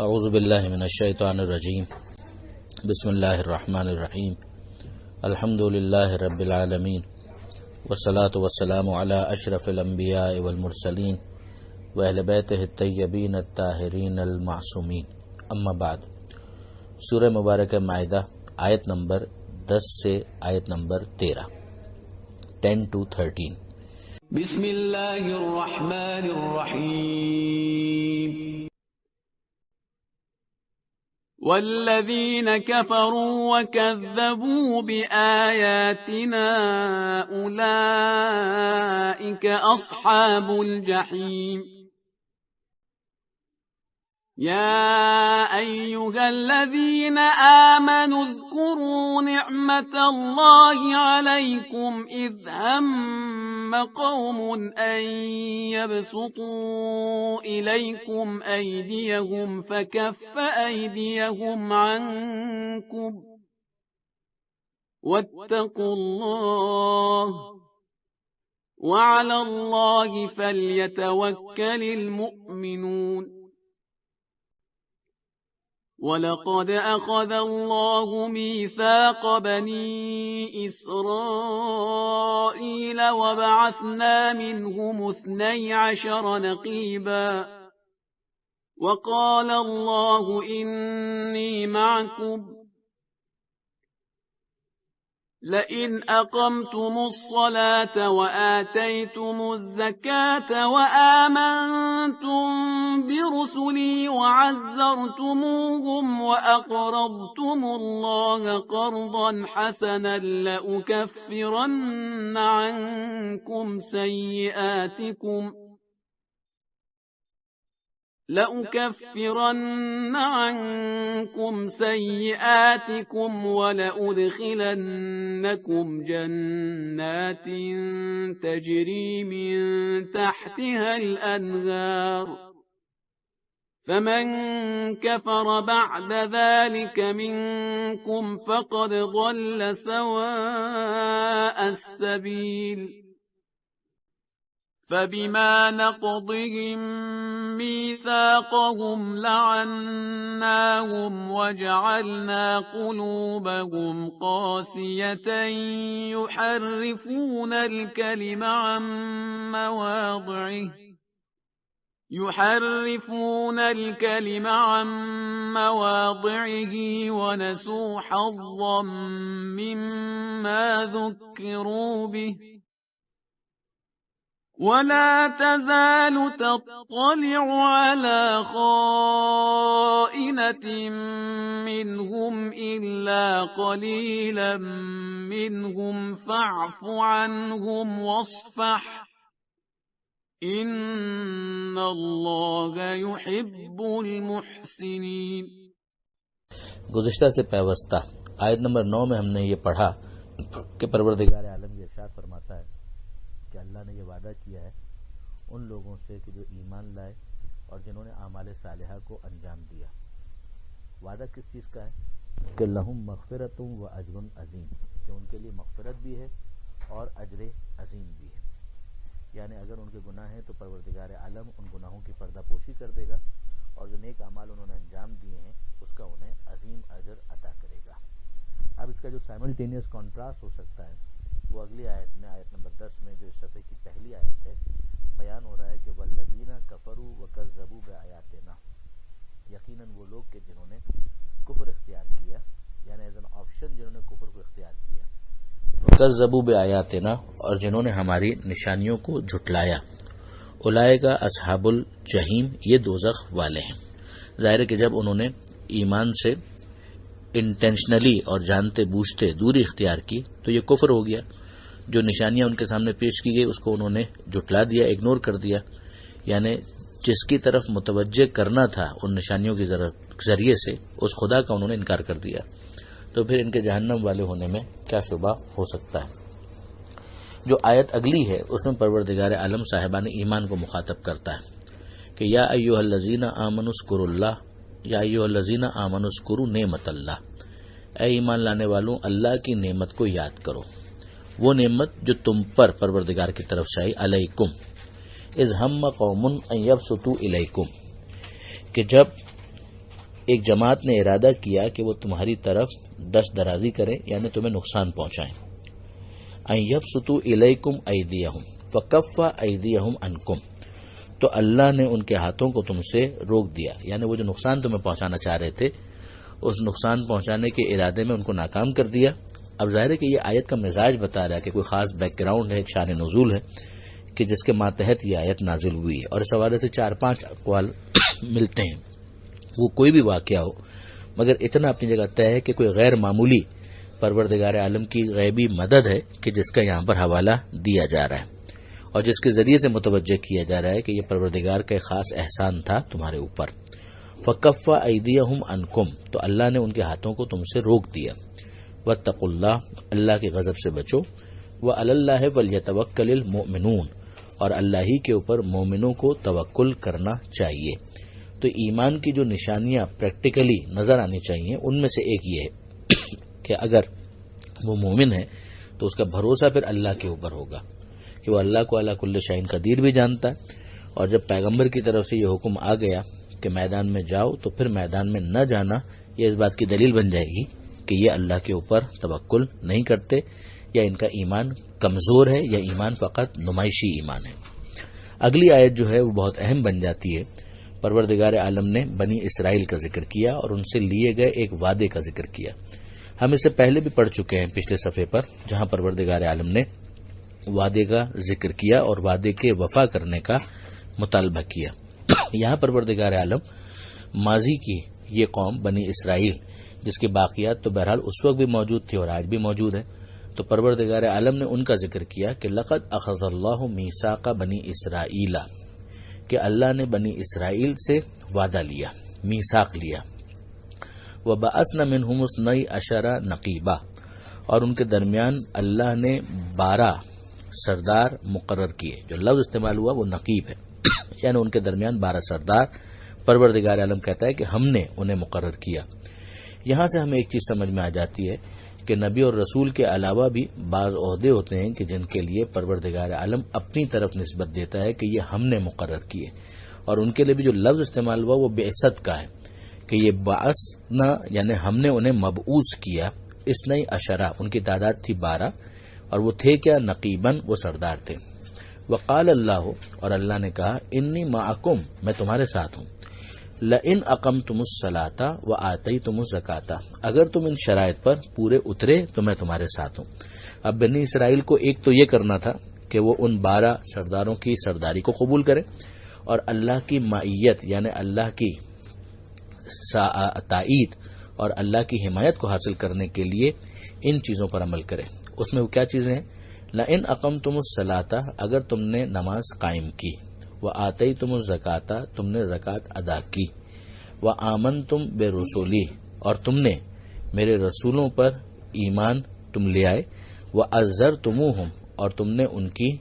اعوذ باللہ من الشیطان الرجیم بسم اللہ الرحمن الرحیم الحمد للہ رب العالمین والصلاة والسلام علی اشرف الانبیاء والمرسلین واہل بیتہ الطیبین الطاہرین المعصومین اما بعد۔ سورہ مبارکہ مائدہ آیت نمبر 10 سے آیت نمبر 13 10 to 13۔ بسم اللہ الرحمن الرحیم۔ والذین کفروا وکذبوا بآیاتنا اولئک اصحاب الجحیم۔ يا أيها الذين آمنوا اذكروا نعمة الله عليكم إذ هم قوم أن يبسطوا إليكم أيديهم فكف أيديهم عنكم واتقوا الله وعلى الله فليتوكل المؤمنون۔ وَلَقَدْ أَخَذَ اللَّهُ مِيثَاقَ بَنِي إِسْرَائِيلَ وَبَعَثْنَا مِنْهُمُ 12 نَقِيبًا وَقَالَ اللَّهُ إِنِّي مَعَكُمْ لئن أقمتم الصلاة وآتيتم الزكاة وآمنتم برسلي وعزرتموهم وأقرضتم الله قرضا حسنا لأكفرن عنكم سيئاتكم ولأدخلنكم جنات تجري من تحتها الأنهار فمن كفر بعد ذلك منكم فقد ضل سواء السبيل۔ فبما نقضهم ميثاقهم لعناهم وجعلنا قلوبهم قاسية يحرفون الكلم عن مواضعه ونسوا حظا مما ذكروا به ولا تزال تطلع على خائنة منهم إلا قليلا منهم فاعف عنهم واصفح إن الله يحب المحسنين۔ گزشتہ سے پیوستہ آیت نمبر 9 میں ہم نے یہ پڑھا کہ پروردگار عالم یہ ارشاد فرماتا ہے کہ اللہ نے یہ وعدہ کیا ہے ان لوگوں سے کہ جو ایمان لائے اور جنہوں نے اعمال صالحہ کو انجام دیا۔ وعدہ کس چیز کا ہے؟ کہ لہم مغفرۃ و اجر عظیم، کہ ان کے لیے مغفرت بھی ہے اور اجر عظیم بھی ہے۔ یعنی اگر ان کے گناہ ہیں تو پروردگار عالم ان گناہوں کی پردہ پوشی کر دے گا، اور جو نیک اعمال انہوں نے انجام دیے ہیں اس کا انہیں عظیم اجر عطا کرے گا۔ اب اس کا جو سائملٹینیس کانٹراسٹ ہو سکتا ہے وہ اگلی آیت میں، آیت نمبر 10 میں جو اس صفحے کی پہلی آیت ہے، بیان ہو رہا ہے کہ والذین کفروا وکذبوا بآیاتنا، یقیناً وہ لوگ کہ جنہوں نے کفر اختیار کیا، یعنی ایز این آپشن جنہوں نے کفر کو اختیار کیا، وکذبوا بآیاتنا، اور جنہوں نے ہماری نشانیوں کو جھٹلایا، اولئک اصحاب الجحیم، یہ دوزخ والے ہیں۔ ظاہر ہے کہ جب انہوں نے ایمان سے انٹینشنلی اور جانتے بوجھتے دوری اختیار کی تو یہ کفر ہو گیا۔ جو نشانیاں ان کے سامنے پیش کی گئی اس کو انہوں نے جھٹلا دیا، اگنور کر دیا، یعنی جس کی طرف متوجہ کرنا تھا ان نشانیوں کے ذریعے سے اس خدا کا انہوں نے انکار کر دیا، تو پھر ان کے جہنم والے ہونے میں کیا شبہ ہو سکتا ہے۔ جو آیت اگلی ہے اس میں پروردگار عالم صاحبان ایمان کو مخاطب کرتا ہے کہ یا ایھا الذین آمنوا اذکروا اللہ، یا ایھا الذین آمنوا اذکروا نعمت اللہ، اے ایمان لانے والوں اللہ کی نعمت کو یاد کرو، وہ نعمت جو تم پر پروردگار کی طرف سے آئی، علیکم اذ ہم قوم ان یبسطوا الیکم، کہ جب ایک جماعت نے ارادہ کیا کہ وہ تمہاری طرف دست درازی کریں، یعنی تمہیں نقصان پہنچائیں. ان یبسطوا الیکم ایدیہم فکف ایدیہم عنکم، تو اللہ نے ان کے ہاتھوں کو تم سے روک دیا، یعنی وہ جو نقصان تمہیں پہنچانا چاہ رہے تھے اس نقصان پہنچانے کے ارادے میں ان کو ناکام کر دیا. اب ظاہر ہے کہ یہ آیت کا مزاج بتا رہا ہے کہ کوئی خاص بیک گراؤنڈ ہے، ایک شان نزول ہے کہ جس کے ماتحت یہ آیت نازل ہوئی ہے، اور اس حوالے سے 4-5 اقوال ملتے ہیں. وہ کوئی بھی واقعہ ہو، مگر اتنا اپنی جگہ طے ہے کہ کوئی غیر معمولی پروردگار عالم کی غیبی مدد ہے کہ جس کا یہاں پر حوالہ دیا جا رہا ہے، اور جس کے ذریعے سے متوجہ کیا جا رہا ہے کہ یہ پروردگار کا ایک خاص احسان تھا تمہارے اوپر. فکف ایدیہم عنکم، تو اللہ نے ان کے ہاتھوں کو تم سے روک دیا. واتقوا اللہ، اللہ کے غضب سے بچو. وعلی اللہ فلیتوکل المؤمنون، اور اللہ ہی کے اوپر مومنوں کو توکل کرنا چاہیے. تو ایمان کی جو نشانیاں پریکٹیکلی نظر آنی چاہیے ان میں سے ایک یہ ہے کہ اگر وہ مومن ہے تو اس کا بھروسہ پھر اللہ کے اوپر ہوگا کہ وہ اللہ کو علی کل شیء قدیر بھی جانتا ہے، اور جب پیغمبر کی طرف سے یہ حکم آ گیا کہ میدان میں جاؤ تو پھر میدان میں نہ جانا یہ اس بات کی دلیل بن جائے گی کہ یہ اللہ کے اوپر توکل نہیں کرتے، یا ان کا ایمان کمزور ہے، یا ایمان فقط نمائشی ایمان ہے. اگلی آیت جو ہے وہ بہت اہم بن جاتی ہے. پروردگار عالم نے بنی اسرائیل کا ذکر کیا اور ان سے لیے گئے ایک وعدے کا ذکر کیا. ہم اسے پہلے بھی پڑھ چکے ہیں پچھلے صفحے پر، جہاں پروردگار عالم نے وعدے کا ذکر کیا اور وعدے کے وفا کرنے کا مطالبہ کیا. یہاں پروردگار عالم ماضی کی یہ قوم بنی اسرائیل جس کے باقیات تو بہرحال اس وقت بھی موجود تھی اور آج بھی موجود ہے، تو پروردگار عالم نے ان کا ذکر کیا کہ لقد اخذ اللہ میثاق بنی اسرائیل، کہ اللہ نے بنی اسرائیل سے وعدہ لیا، میثاق لیا. وبعثنا منہم 12 نقیبا، اور ان کے درمیان اللہ نے 12 سردار مقرر کیے. جو لفظ استعمال ہوا وہ نقیب ہے، یعنی ان کے درمیان 12 سردار پروردگار عالم کہتا ہے کہ ہم نے انہیں مقرر کیا. یہاں سے ہمیں ایک چیز سمجھ میں آ جاتی ہے کہ نبی اور رسول کے علاوہ بھی بعض عہدے ہوتے ہیں کہ جن کے لیے پروردگار عالم اپنی طرف نسبت دیتا ہے کہ یہ ہم نے مقرر کیے، اور ان کے لیے بھی جو لفظ استعمال ہوا وہ بعثت کا ہے کہ یہ بعثنا، یعنی ہم نے انہیں مبعوث کیا. 12 ان کی تعداد تھی 12، اور وہ تھے کیا؟ نقیباً، وہ سردار تھے. وقال اللہ، اور اللہ نے کہا انی معکم، میں تمہارے ساتھ ہوں. لئن اقمتم الصلاۃ وآتیتم الزکاۃ، اگر تم ان شرائط پر پورے اترے تو میں تمہارے ساتھ ہوں. اب بنی اسرائیل کو ایک تو یہ کرنا تھا کہ وہ ان 12 سرداروں کی سرداری کو قبول کرے، اور اللہ کی معیت یعنی اللہ کی تائید اور اللہ کی حمایت کو حاصل کرنے کے لیے ان چیزوں پر عمل کرے. اس میں وہ کیا چیزیں ہیں؟ لئن اقمتم الصلاۃ، اگر تم نے نماز قائم کی، وآتیتم الزکاۃ، تم نے زکوٰۃ ادا کی، وآمنتم برسولی، اور تم نے میرے رسولوں پر ایمان تم لے آئے، وعزرتموہم، اور تم نے ان کی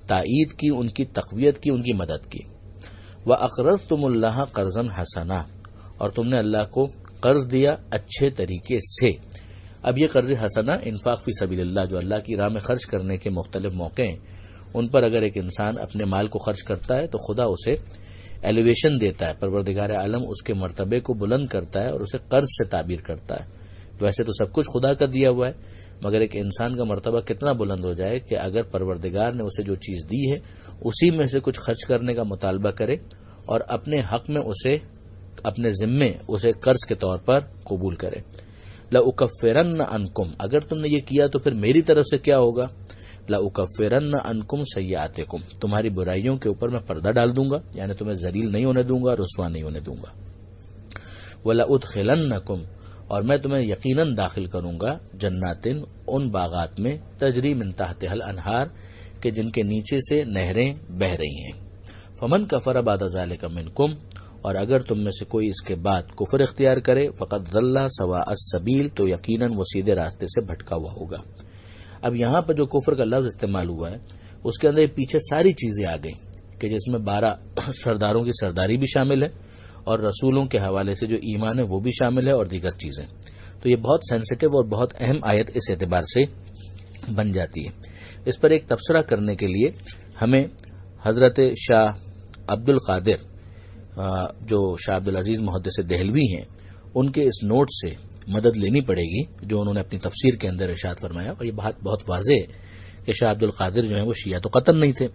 تائید کی، ان کی تقویت کی، ان کی مدد کی، وأقرضتم اللہ قرضا حسنا، اور تم نے اللہ کو قرض دیا اچھے طریقے سے. اب یہ قرض حسنہ انفاق فی سبیل اللہ، جو اللہ کی راہ میں خرچ کرنے کے مختلف موقع ہیں، ان پر اگر ایک انسان اپنے مال کو خرچ کرتا ہے تو خدا اسے ایلیویشن دیتا ہے، پروردگار عالم اس کے مرتبے کو بلند کرتا ہے اور اسے قرض سے تعبیر کرتا ہے. ویسے تو سب کچھ خدا کا دیا ہوا ہے، مگر ایک انسان کا مرتبہ کتنا بلند ہو جائے کہ اگر پروردگار نے اسے جو چیز دی ہے اسی میں سے کچھ خرچ کرنے کا مطالبہ کرے اور اپنے حق میں اسے، اپنے ذمے اسے قرض کے طور پر قبول کرے. لَأُكَفِّرَنَّ عَنْكُمْ، اگر تم نے یہ کیا تو پھر میری طرف سے کیا ہوگا؟ لَأُكَفِّرَنَّ عَنْكُمْ سَيِّئَاتِكُمْ، تمہاری برائیوں کے اوپر میں پردہ ڈال دوں گا، یعنی تمہیں ذلیل نہیں ہونے دوں گا، رسوا نہیں ہونے دوں گا. وَلَأُدْخِلَنَّكُمْ، اور میں تمہیں یقیناً داخل کروں گا جناتن، ان باغات میں، تجری من تحتها الانہار، کہ جن کے نیچے سے نہریں بہ رہی ہیں. فمن کفر بعد ذلک منکم، اور اگر تم میں سے کوئی اس کے بعد کفر اختیار کرے، فقد ضل سواء السبیل، تو یقیناً وہ سیدھے راستے سے بھٹکا ہوا ہوگا. اب یہاں پر جو کفر کا لفظ استعمال ہوا ہے اس کے اندر پیچھے ساری چیزیں آ گئیں کہ جس میں 12 سرداروں کی سرداری بھی شامل ہے اور رسولوں کے حوالے سے جو ایمان ہے وہ بھی شامل ہے اور دیگر چیزیں. تو یہ بہت سینسٹیو اور بہت اہم آیت اس اعتبار سے بن جاتی ہے. اس پر ایک تبصرہ کرنے کے لیے ہمیں حضرت شاہ عبد القادر جو شاہ عبد العزیز محدث دہلوی ہیں ان کے اس نوٹ سے مدد لینی پڑے گی جو انہوں نے اپنی تفسیر کے اندر ارشاد فرمایا، اور یہ بات بہت واضح ہے کہ شاہ عبد القادر جو ہیں وہ شیعہ تو قطعاً نہیں تھے۔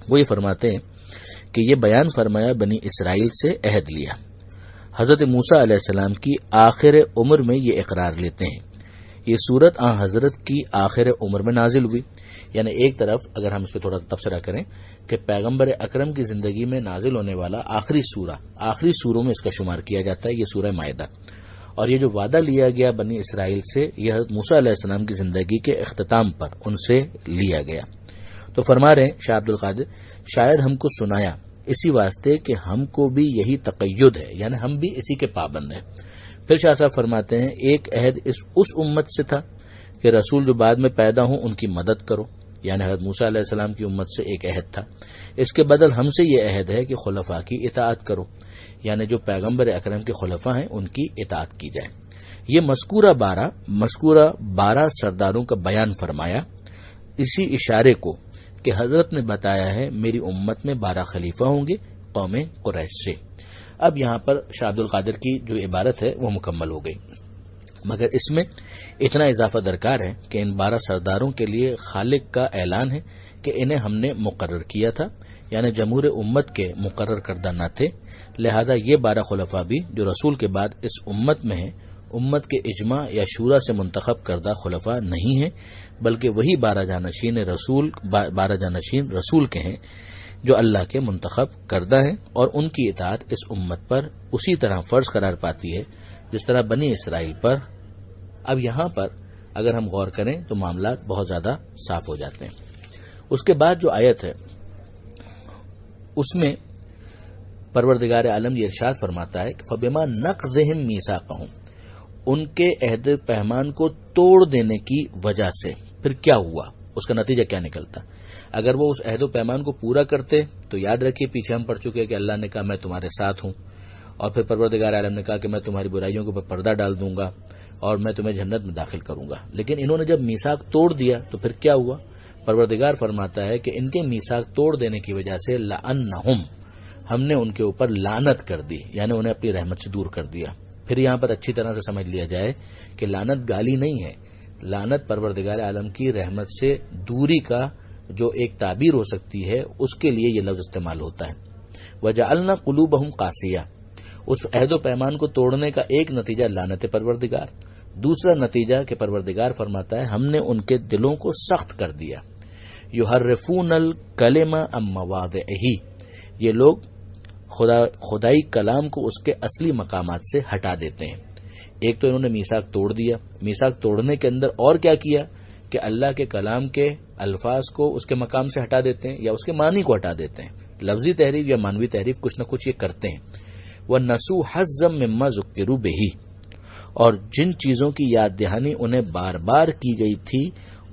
وہ یہ فرماتے ہیں کہ یہ بیان فرمایا بنی اسرائیل سے عہد لیا، حضرت موسیٰ علیہ السلام کی آخر عمر میں یہ اقرار لیتے ہیں۔ یہ صورت آن حضرت کی آخر عمر میں نازل ہوئی، یعنی ایک طرف اگر ہم اس پہ تھوڑا تبصرہ کریں کہ پیغمبر اکرم کی زندگی میں نازل ہونے والا آخری سوروں میں اس کا شمار کیا جاتا ہے یہ سورہ مائدہ، اور یہ جو وعدہ لیا گیا بنی اسرائیل سے یہ حضرت موسیٰ علیہ السلام کی زندگی کے اختتام پر ان سے لیا گیا۔ تو فرما رہے ہیں شاہ عبد القادر، شاید ہم کو سنایا اسی واسطے کہ ہم کو بھی یہی تقید ہے، یعنی ہم بھی اسی کے پابند ہیں۔ پھر شاہ صاحب فرماتے ہیں ایک عہد اس امت سے تھا کہ رسول جو بعد میں پیدا ہوں ان کی مدد کرو، یعنی حضرت موسیٰ علیہ السلام کی امت سے ایک عہد تھا۔ اس کے بدل ہم سے یہ عہد ہے کہ خلفاء کی اطاعت کرو، یعنی جو پیغمبر اکرم کے خلفاء ہیں ان کی اطاعت کی جائے۔ یہ مذکورہ 12 سرداروں کا بیان فرمایا، اسی اشارے کو کہ حضرت نے بتایا ہے میری امت میں 12 خلیفہ ہوں گے قوم قریش سے۔ اب یہاں پر شاہ عبد القادر کی جو عبارت ہے وہ مکمل ہو گئی، مگر اس میں اتنا اضافہ درکار ہے کہ ان 12 سرداروں کے لیے خالق کا اعلان ہے کہ انہیں ہم نے مقرر کیا تھا، یعنی جمہور امت کے مقرر کردہ نہ تھے، لہذا یہ 12 خلفاء بھی جو رسول کے بعد اس امت میں ہیں امت کے اجماع یا شورا سے منتخب کردہ خلفاء نہیں ہیں، بلکہ وہی 12 جانشین رسول کے ہیں جو اللہ کے منتخب کردہ ہیں، اور ان کی اطاعت اس امت پر اسی طرح فرض قرار پاتی ہے جس طرح بنی اسرائیل پر۔ اب یہاں پر اگر ہم غور کریں تو معاملات بہت زیادہ صاف ہو جاتے ہیں۔ اس کے بعد جو آیت ہے اس میں پروردگار عالم یہ ارشاد فرماتا ہے کہ فَبِمَا نَقْضِهِمْ مِيثَاقَهُمْ، ان کے عہد پیمان کو توڑ دینے کی وجہ سے پھر کیا ہوا، اس کا نتیجہ کیا نکلتا۔ اگر وہ اس عہد و پیمان کو پورا کرتے تو یاد رکھیے پیچھے ہم پڑھ چکے کہ اللہ نے کہا میں تمہارے ساتھ ہوں، اور پھر پروردگار عالم نے کہا کہ میں تمہاری برائیوں کے اوپر پردہ ڈال دوں گا اور میں تمہیں جنت میں داخل کروں گا۔ لیکن انہوں نے جب میثاق توڑ دیا تو پھر کیا ہوا، پروردگار فرماتا ہے کہ ان کے میثاق توڑ دینے کی وجہ سے لعنہم، ہم نے ان کے اوپر لعنت کر دی، یعنی انہیں اپنی رحمت سے دور کر دیا۔ پھر یہاں پر اچھی طرح سے سمجھ لیا جائے کہ لعنت گالی نہیں ہے، لعنت پروردگار عالم کی رحمت سے دوری کا جو ایک تعبیر ہو سکتی ہے اس کے لیے یہ لفظ استعمال ہوتا ہے۔ وَجَعَلْنَا قُلُوبَهُمْ قَاسِيَةً، اس عہد و پیمان کو توڑنے کا ایک نتیجہ لعنت پروردگار، دوسرا نتیجہ کہ پروردگار فرماتا ہے ہم نے ان کے دلوں کو سخت کر دیا۔ یحرفون الکلم عن مواضعہ، یہ لوگ خدائی کلام کو اس کے اصلی مقامات سے ہٹا دیتے ہیں۔ ایک تو انہوں نے میثاق توڑ دیا، میثاق توڑنے کے اندر اور کیا کیا کہ اللہ کے کلام کے الفاظ کو اس کے مقام سے ہٹا دیتے ہیں یا اس کے معنی کو ہٹا دیتے ہیں، لفظی تحریف یا معنوی تحریف کچھ نہ کچھ یہ کرتے ہیں۔ وَنَسُوا حَظًّا مِّمَّا ذُكِّرُوا بِهِ، اور جن چیزوں کی یاد دہانی انہیں بار بار کی گئی تھی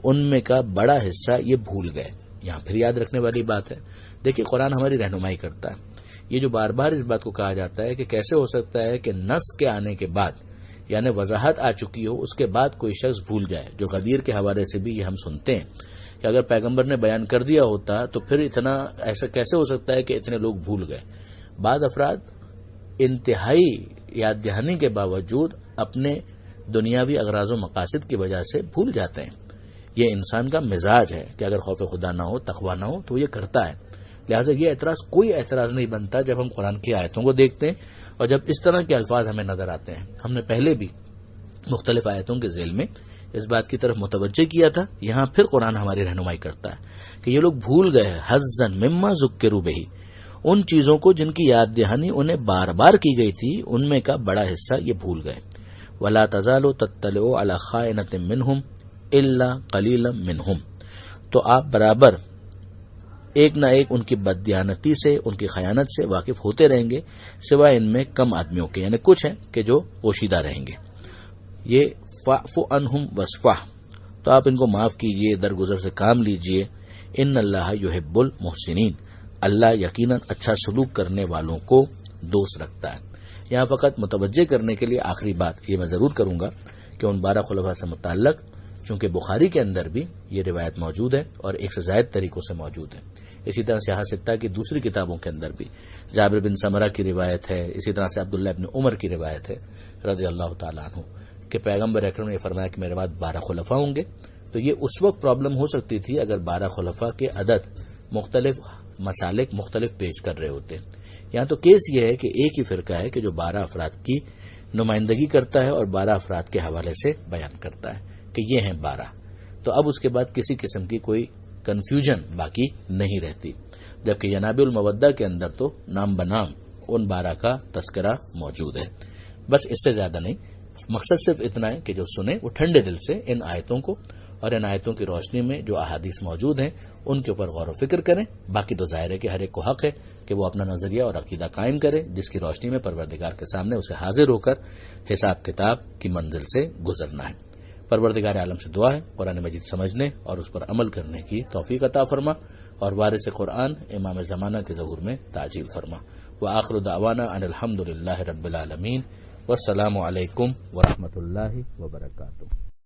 ان میں کا بڑا حصہ یہ بھول گئے۔ یہاں پھر یاد رکھنے والی بات ہے، دیکھیے قرآن ہماری رہنمائی کرتا ہے۔ یہ جو بار بار اس بات کو کہا جاتا ہے کہ کیسے ہو سکتا ہے کہ نص کے آنے کے بعد یعنی وضاحت آ چکی ہو اس کے بعد کوئی شخص بھول جائے، جو غدیر کے حوالے سے بھی یہ ہم سنتے ہیں کہ اگر پیغمبر نے بیان کر دیا ہوتا تو پھر اتنا ایسا کیسے ہو سکتا ہے کہ اتنے لوگ بھول گئے۔ بعض افراد انتہائی یاد دہانی کے باوجود اپنے دنیاوی اغراض و مقاصد کی وجہ سے بھول جاتے ہیں۔ یہ انسان کا مزاج ہے کہ اگر خوف خدا نہ ہو، تقوی نہ ہو تو یہ کرتا ہے۔ لہٰذا یہ کوئی اعتراض نہیں بنتا جب ہم قرآن کی آیتوں کو دیکھتے ہیں اور جب اس طرح کے الفاظ ہمیں نظر آتے ہیں۔ ہم نے پہلے بھی مختلف آیتوں کے ذیل میں اس بات کی طرف متوجہ کیا تھا، یہاں پھر قرآن ہماری رہنمائی کرتا ہے کہ یہ لوگ بھول گئے حظًا مما ذکروا بہ، ان چیزوں کو جن کی یاد دہانی انہیں بار بار کی گئی تھی ان میں کا بڑا حصہ یہ بھول گئے۔ ولا تزال تطلع علی خائنۃ منہم الا قلیلا منہم، تو آپ برابر ایک نہ ایک ان کی بددیانتی سے، ان کی خیانت سے واقف ہوتے رہیں گے، سوائے ان میں کم آدمیوں کے، یعنی کچھ ہیں کہ جو پوشیدہ رہیں گے۔ یہ فاعف عنہم واصفح، تو آپ ان کو معاف کیجئے، درگزر سے کام لیجئے۔ ان اللہ یحب المحسنین، اللہ یقیناً اچھا سلوک کرنے والوں کو دوست رکھتا ہے۔ یہاں فقط متوجہ کرنے کے لیے آخری بات یہ میں ضرور کروں گا کہ ان 12 خلفاء سے متعلق چونکہ بخاری کے اندر بھی یہ روایت موجود ہے اور ایک سے زائد طریقوں سے موجود ہے. اسی طرح سیاہ ستہ کی دوسری کتابوں کے اندر بھی جابر بن سمرہ کی روایت ہے. اسی طرح سے عبداللہ ابن عمر کی روایت ہے رضی اللہ تعالیٰ عنہ کہ پیغمبر اکرم نے فرمایا کہ میرے بعد 12 خلفاء ہوں گے. تو یہ اس وقت پرابلم ہو سکتی تھی اگر 12 خلفاء کے عدد مختلف مسالک مختلف پیش کر رہے ہوتے. یہاں تو کیس یہ ہے کہ ایک ہی فرقہ ہے کہ جو 12 افراد کی نمائندگی کرتا ہے اور 12 افراد کے حوالے سے بیان کرتا ہے کہ یہ ہیں 12. تو اب اس کے بعد کسی قسم کی کوئی کنفیوژن باقی نہیں رہتی. جبکہ ینابع المودہ کے اندر تو نام بنام ان 12 کا تذکرہ موجود ہے. بس اس سے زیادہ نہیں، مقصد صرف اتنا ہے کہ جو سنیں وہ ٹھنڈے دل سے ان آیتوں کو اور ان آیتوں کی روشنی میں جو احادیث موجود ہیں ان کے اوپر غور و فکر کریں. باقی تو ظاہر ہے کہ ہر ایک کو حق ہے کہ وہ اپنا نظریہ اور عقیدہ قائم کرے جس کی روشنی میں پروردگار کے سامنے اسے حاضر ہو کر حساب کتاب کی منزل سے گزرنا ہے. پروردگار عالم سے دعا ہے قرآن مجید سمجھنے اور اس پر عمل کرنے کی توفیق عطا فرما اور وارث قرآن امام زمانہ کے ظہور میں تعجیل فرما. وآخر دعوانا ان الحمد للہ رب العالمین والسلام علیکم ورحمۃ اللہ وبرکاتہ.